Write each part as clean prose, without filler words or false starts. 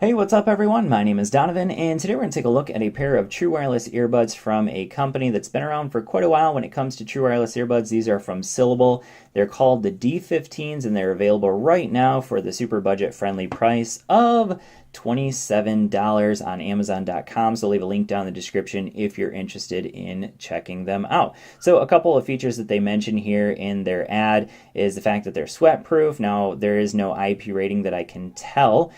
Hey, what's up everyone? My name is Donovan, and today we're going to take a look at a pair of true wireless earbuds from a company that's been around for quite a while when it comes to true wireless earbuds. These are from Syllable. They're called the D15s, and they're available right now for the super budget-friendly price of $27 on Amazon.com. So I'll leave a link down in the description if you're interested in checking them out. So a couple of features that they mention here in their ad is the fact that they're sweat-proof. Now, there is no IP rating that I can tell,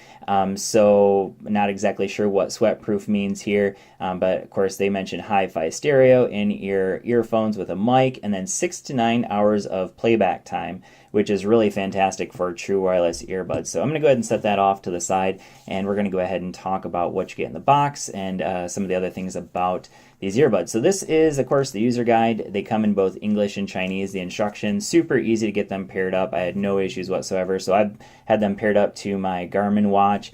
so not exactly sure what sweat-proof means here, but of course they mention hi-fi stereo, in-ear earphones with a mic, and then 6 to 9 hours of playback time, which is really fantastic for true wireless earbuds. So I'm going to go ahead and set that off to the side, and we're going to go ahead and talk about what you get in the box and some of the other things about these earbuds. So this is, of course, the user guide. They come in both English and Chinese. The instructions, super easy to get them paired up. I had no issues whatsoever. So I've had them paired up to my Garmin watch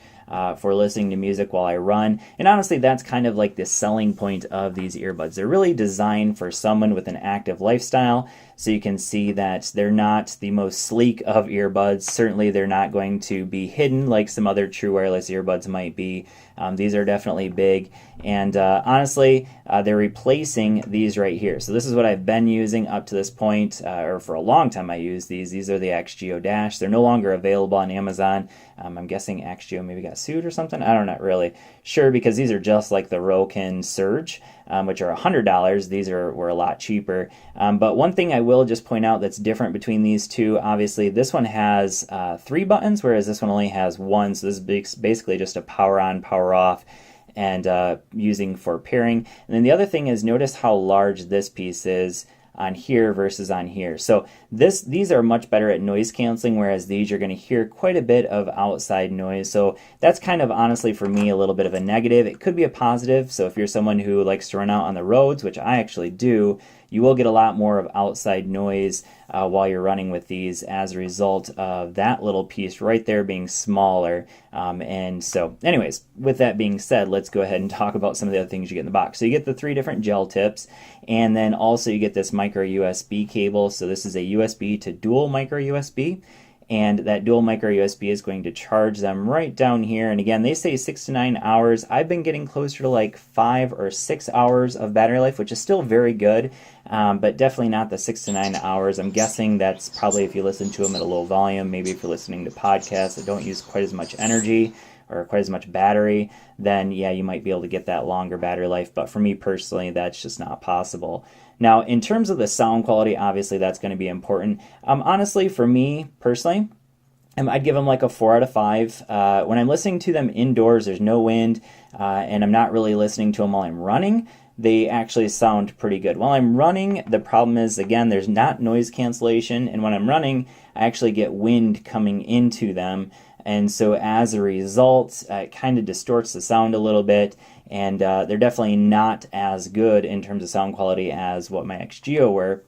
for listening to music while I run. And honestly, that's kind of like the selling point of these earbuds. They're really designed for someone with an active lifestyle. So you can see that they're not the most sleek of earbuds. Certainly they're not going to be hidden like some other true wireless earbuds might be. These are definitely big, and honestly, they're replacing these right here. So this is what I've been using up to this point, or for a long time I use these. These are the XGO Dash. They're no longer available on Amazon. I'm guessing XGO maybe got sued or something. I'm not really sure, because these are just like the Rokin Surge, which are $100. These were a lot cheaper. But one thing I will just point out that's different between these two, obviously this one has 3 buttons, whereas this one only has 1. So this is basically just a power on, power off, and using for pairing. And then the other thing is, notice how large this piece is on here versus on here. So these are much better at noise canceling, whereas these you're going to hear quite a bit of outside noise. So that's kind of honestly for me a little bit of a negative. It could be a positive. So if you're someone who likes to run out on the roads, which I actually do, you will get a lot more of outside noise while you're running with these as a result of that little piece right there being smaller. And so anyways, with that being said, let's go ahead and talk about some of the other things you get in the box. So you get the 3 different gel tips, and then also you get this micro USB cable. So this is a USB to dual micro USB. And that dual micro USB is going to charge them right down here. And again, they say 6 to 9 hours. I've been getting closer to like 5 or 6 hours of battery life, which is still very good, but definitely not the 6 to 9 hours. I'm guessing that's probably if you listen to them at a low volume. Maybe if you're listening to podcasts that don't use quite as much energy or quite as much battery, then yeah, you might be able to get that longer battery life. But for me personally, that's just not possible. Now, in terms of the sound quality, obviously that's going to be important. Honestly, for me personally, I'd give them like a 4 out of 5. When I'm listening to them indoors, there's no wind, and I'm not really listening to them while I'm running, they actually sound pretty good. While I'm running, the problem is, again, there's not noise cancellation, and when I'm running, I actually get wind coming into them. And so as a result, it kind of distorts the sound a little bit, and they're definitely not as good in terms of sound quality as what my XGO were.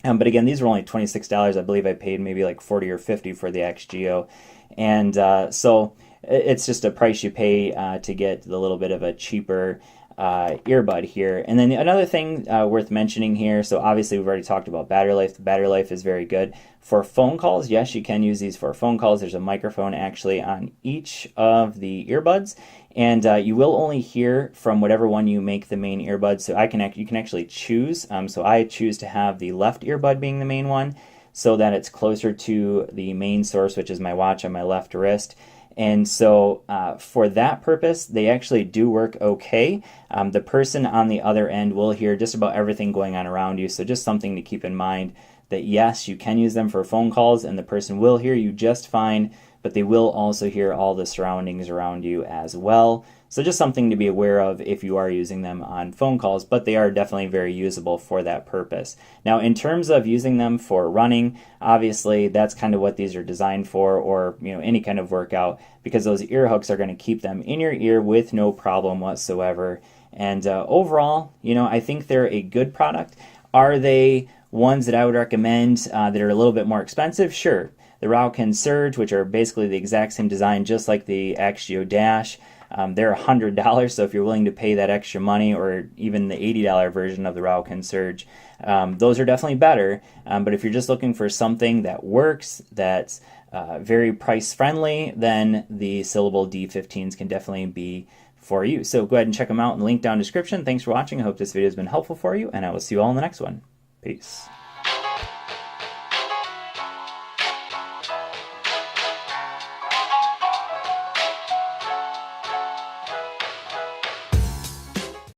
But again, these were only $26. I believe I paid maybe like $40 or $50 for the XGO. And so it's just a price you pay to get the little bit of a cheaper earbud here. And then another thing worth mentioning here, so obviously we've already talked about battery life. The battery life is very good. For phone calls, yes, you can use these for phone calls. There's a microphone actually on each of the earbuds, and you will only hear from whatever one you make the main earbud. So you can actually choose. So I choose to have the left earbud being the main one, so that it's closer to the main source, which is my watch on my left wrist. And so for that purpose, they actually do work okay. The person on the other end will hear just about everything going on around you. So just something to keep in mind, that yes, you can use them for phone calls and the person will hear you just fine, but they will also hear all the surroundings around you as well. So just something to be aware of if you are using them on phone calls, but they are definitely very usable for that purpose. Now, in terms of using them for running, obviously that's kind of what these are designed for, or any kind of workout, because those ear hooks are going to keep them in your ear with no problem whatsoever. And overall, I think they're a good product. Are they ones that I would recommend that are a little bit more expensive? Sure. The Rokin Surge, which are basically the exact same design, just like the XGO Dash, They're $100, so if you're willing to pay that extra money, or even the $80 version of the Raucon Surge, those are definitely better. But if you're just looking for something that works, that's very price friendly, then the Syllable D15s can definitely be for you. So go ahead and check them out in the link down in the description. Thanks for watching. I hope this video has been helpful for you, and I will see you all in the next one. Peace.